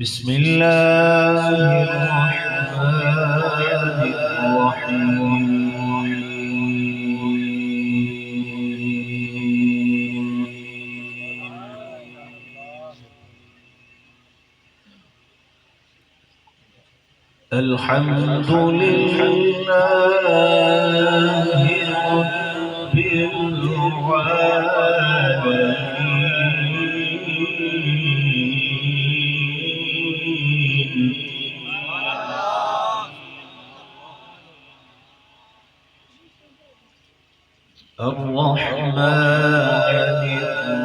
بسم الله الرحمن الرحيم. الحمد لله رب العالمين. الرحمن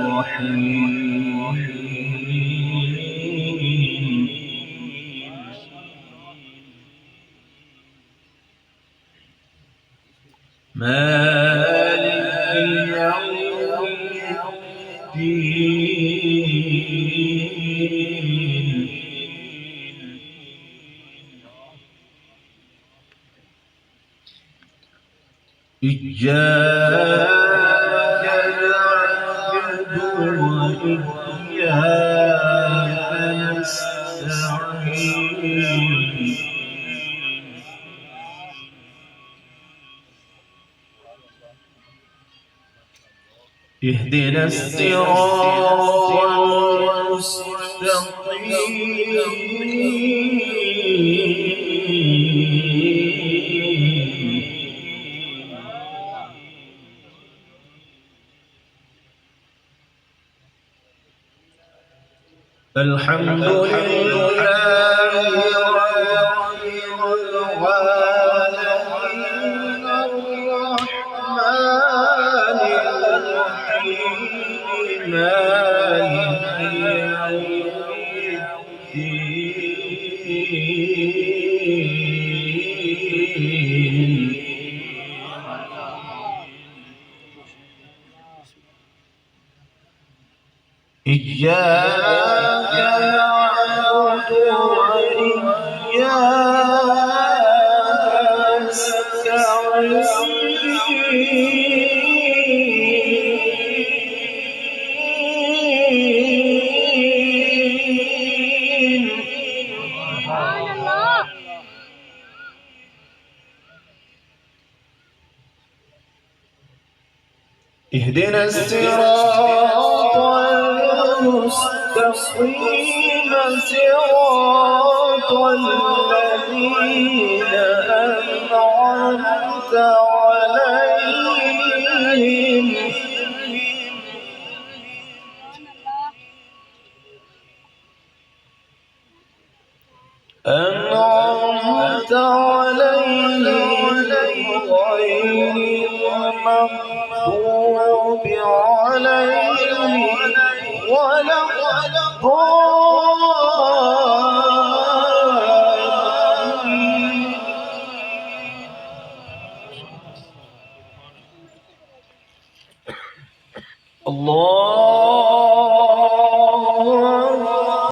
الرحيم. مالك يوم الدين. إياك نعبد وإياك نستعين. اهدنا الصراط المستقيم. الحمد لله رب العالمين. الرحمن الرحيم مالك يوم الدين. إياك نعبد وإياك نستعين. سبحان الله. اهدنا الصراط المستقيم صراط الذين أنعمت عليهم غير المغضوب عليهم ولا الضالين. الله